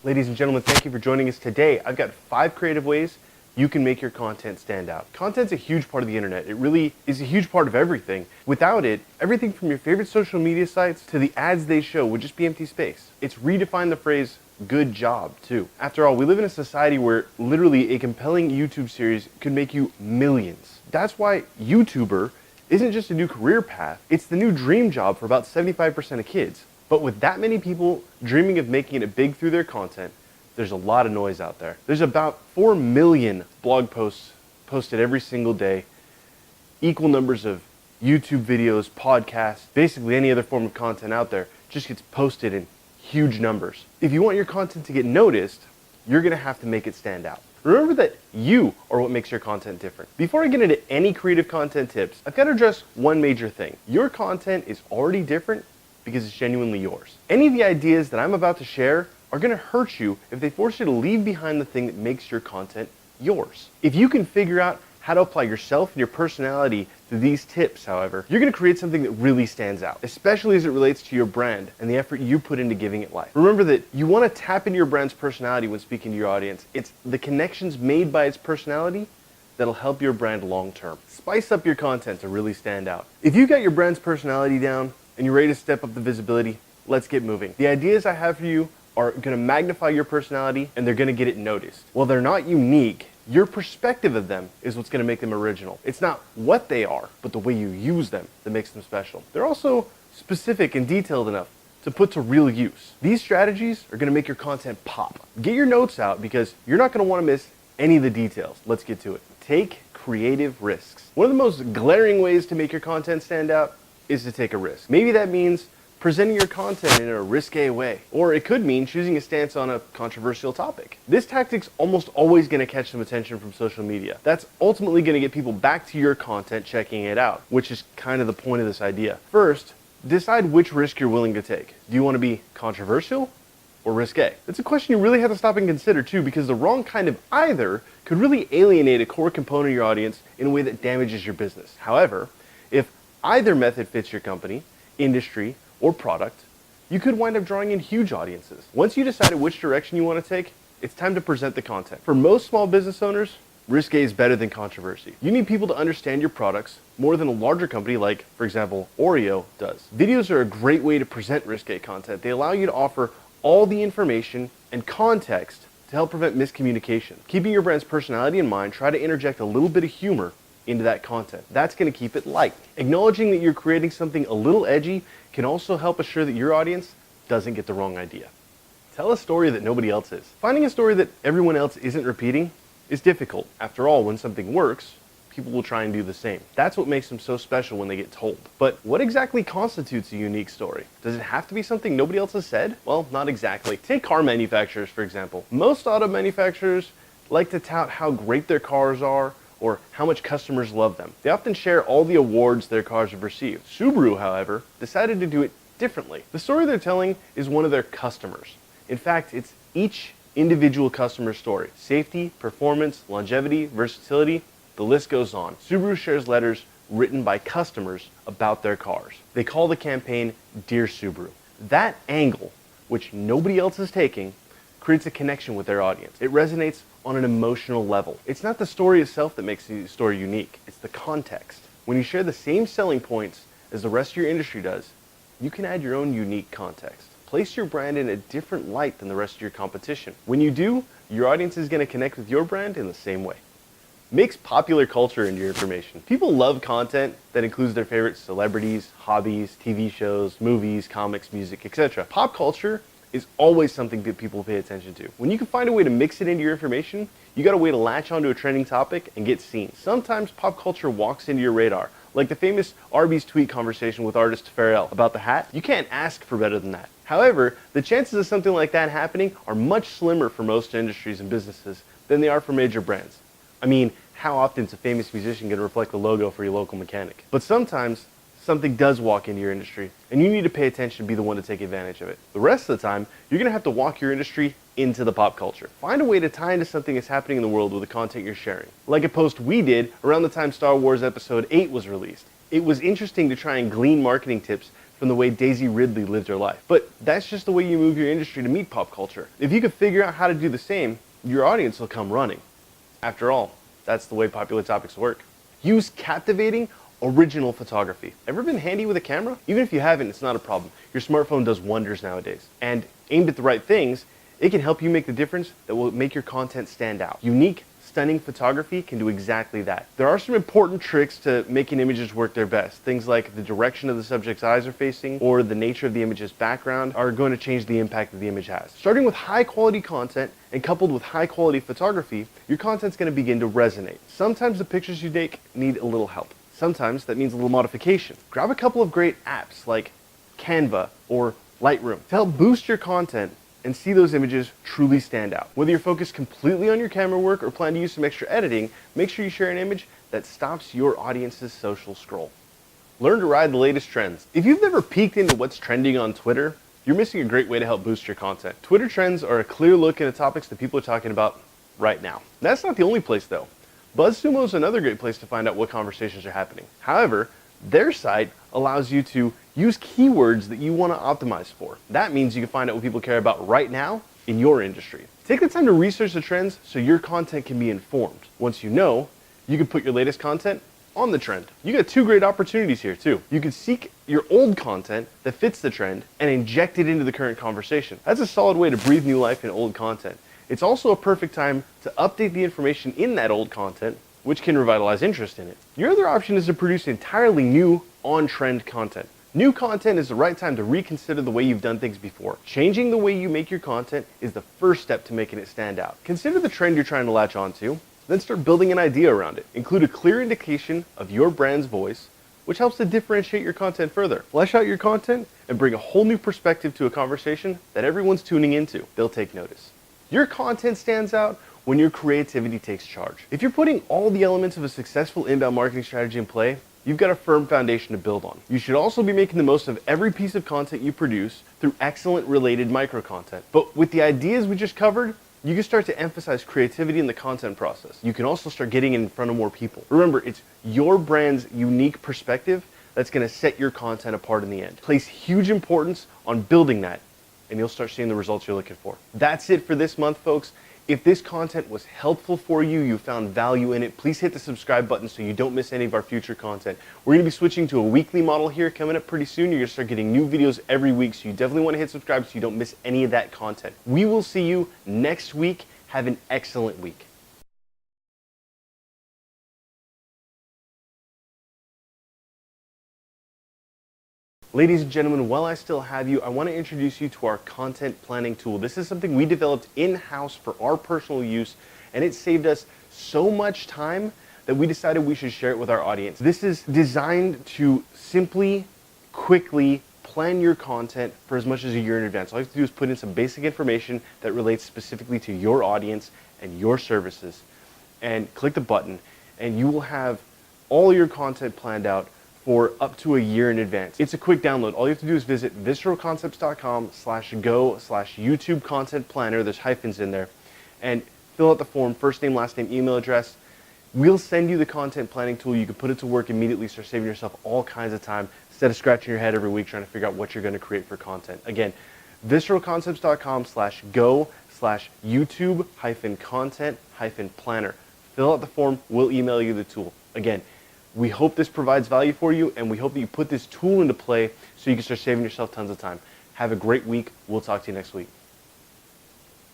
Ladies and gentlemen, thank you for joining us today. I've got 5 creative ways you can make your content stand out. Content's a huge part of the internet. It really is a huge part of everything. Without it, everything from your favorite social media sites to the ads they show would just be empty space. It's redefined the phrase good job too. After all, we live in a society where literally a compelling YouTube series could make you millions. That's why YouTuber isn't just a new career path, it's the new dream job for about 75% of kids. But with that many people dreaming of making it big through their content, there's a lot of noise out there. There's about 4 million blog posts posted every single day, equal numbers of YouTube videos, podcasts, basically any other form of content out there just gets posted in huge numbers. If you want your content to get noticed, you're gonna have to make it stand out. Remember that you are what makes your content different. Before I get into any creative content tips, I've got to address one major thing. Your content is already different because it's genuinely yours. Any of the ideas that I'm about to share are gonna hurt you if they force you to leave behind the thing that makes your content yours. If you can figure out how to apply yourself and your personality to these tips, however, you're gonna create something that really stands out, especially as it relates to your brand and the effort you put into giving it life. Remember that you wanna tap into your brand's personality when speaking to your audience. It's the connections made by its personality that'll help your brand long term. Spice up your content to really stand out. If you got your brand's personality down and you're ready to step up the visibility, let's get moving. The ideas I have for you are gonna magnify your personality and they're gonna get it noticed. While they're not unique, your perspective of them is what's gonna make them original. It's not what they are, but the way you use them that makes them special. They're also specific and detailed enough to put to real use. These strategies are gonna make your content pop. Get your notes out because you're not gonna wanna miss any of the details. Let's get to it. Take creative risks. One of the most glaring ways to make your content stand out is to take a risk. Maybe that means presenting your content in a risque way, or it could mean choosing a stance on a controversial topic. This tactic's almost always gonna catch some attention from social media. That's ultimately gonna get people back to your content checking it out, which is kind of the point of this idea. First, decide which risk you're willing to take. Do you wanna be controversial or risque? It's a question you really have to stop and consider too, because the wrong kind of either could really alienate a core component of your audience in a way that damages your business. However, if either method fits your company, industry, or product, you could wind up drawing in huge audiences. Once you decided which direction you want to take, it's time to present the content. For most small business owners, risque is better than controversy. You need people to understand your products more than a larger company like, for example, Oreo does. Videos are a great way to present risque content. They allow you to offer all the information and context to help prevent miscommunication. Keeping your brand's personality in mind, try to interject a little bit of humor into that content. That's going to keep it light. Acknowledging that you're creating something a little edgy can also help assure that your audience doesn't get the wrong idea. Tell a story that nobody else is. Finding a story that everyone else isn't repeating is difficult. After all, when something works, people will try and do the same. That's what makes them so special when they get told. But what exactly constitutes a unique story? Does it have to be something nobody else has said? Well, not exactly. Take car manufacturers, for example. Most auto manufacturers like to tout how great their cars are or how much customers love them. They often share all the awards their cars have received. Subaru, however, decided to do it differently. The story they're telling is one of their customers. In fact, it's each individual customer's story. Safety, performance, longevity, versatility, the list goes on. Subaru shares letters written by customers about their cars. They call the campaign Dear Subaru. That angle, which nobody else is taking, creates a connection with their audience. It resonates on an emotional level. It's not the story itself that makes the story unique, it's the context. When you share the same selling points as the rest of your industry does, you can add your own unique context. Place your brand in a different light than the rest of your competition. When you do, your audience is going to connect with your brand in the same way. Mix popular culture into your information. People love content that includes their favorite celebrities, hobbies, TV shows, movies, comics, music, etc. Pop culture is always something that people pay attention to. When you can find a way to mix it into your information, you got a way to latch onto a trending topic and get seen. Sometimes pop culture walks into your radar, like the famous Arby's tweet conversation with artist Pharrell about the hat. You can't ask for better than that. However, the chances of something like that happening are much slimmer for most industries and businesses than they are for major brands. I mean, how often is a famous musician going to reflect the logo for your local mechanic? But sometimes something does walk into your industry, and you need to pay attention to be the one to take advantage of it. The rest of the time, you're going to have to walk your industry into the pop culture. Find a way to tie into something that's happening in the world with the content you're sharing. Like a post we did around the time Star Wars Episode 8 was released. It was interesting to try and glean marketing tips from the way Daisy Ridley lived her life. But that's just the way you move your industry to meet pop culture. If you could figure out how to do the same, your audience will come running. After all, that's the way popular topics work. Use captivating, original photography. Ever been handy with a camera? Even if you haven't, it's not a problem. Your smartphone does wonders nowadays. And aimed at the right things, it can help you make the difference that will make your content stand out. Unique, stunning photography can do exactly that. There are some important tricks to making images work their best. Things like the direction of the subject's eyes are facing or the nature of the image's background are going to change the impact that the image has. Starting with high quality content and coupled with high quality photography, your content's going to begin to resonate. Sometimes the pictures you take need a little help. Sometimes that means a little modification. Grab a couple of great apps like Canva or Lightroom to help boost your content and see those images truly stand out. Whether you're focused completely on your camera work or plan to use some extra editing, make sure you share an image that stops your audience's social scroll. Learn to ride the latest trends. If you've never peeked into what's trending on Twitter, you're missing a great way to help boost your content. Twitter trends are a clear look into topics that people are talking about right now. That's not the only place though. BuzzSumo is another great place to find out what conversations are happening. However, their site allows you to use keywords that you want to optimize for. That means you can find out what people care about right now in your industry. Take the time to research the trends so your content can be informed. Once you know, you can put your latest content on the trend. You got two great opportunities here too. You can seek your old content that fits the trend and inject it into the current conversation. That's a solid way to breathe new life in old content. It's also a perfect time to update the information in that old content, which can revitalize interest in it. Your other option is to produce entirely new, on-trend content. New content is the right time to reconsider the way you've done things before. Changing the way you make your content is the first step to making it stand out. Consider the trend you're trying to latch onto, then start building an idea around it. Include a clear indication of your brand's voice, which helps to differentiate your content further. Flesh out your content and bring a whole new perspective to a conversation that everyone's tuning into. They'll take notice. Your content stands out when your creativity takes charge. If you're putting all the elements of a successful inbound marketing strategy in play, you've got a firm foundation to build on. You should also be making the most of every piece of content you produce through excellent related micro content. But with the ideas we just covered, you can start to emphasize creativity in the content process. You can also start getting in front of more people. Remember, it's your brand's unique perspective that's going to set your content apart in the end. Place huge importance on building that, and you'll start seeing the results you're looking for. That's it for this month, folks. If this content was helpful for you, you found value in it, please hit the subscribe button so you don't miss any of our future content. We're going to be switching to a weekly model here coming up pretty soon. You're going to start getting new videos every week, so you definitely want to hit subscribe so you don't miss any of that content. We will see you next week. Have an excellent week. Ladies and gentlemen, while I still have you, I want to introduce you to our content planning tool. This is something we developed in-house for our personal use, and it saved us so much time that we decided we should share it with our audience. This is designed to simply, quickly plan your content for as much as a year in advance. All you have to do is put in some basic information that relates specifically to your audience and your services, and click the button, and you will have all your content planned out for up to a year in advance. It's a quick download. All you have to do is visit visceralconcepts.com/go/YouTube content planner. There's hyphens in there, and fill out the form, first name, last name, email address. We'll send you the content planning tool. You can put it to work immediately, start saving yourself all kinds of time instead of scratching your head every week trying to figure out what you're going to create for content. Again, visceralconcepts.com/go/YouTube-content-planner. Fill out the form. We'll email you the tool. Again, we hope this provides value for you, and we hope that you put this tool into play so you can start saving yourself tons of time. Have a great week. We'll talk to you next week.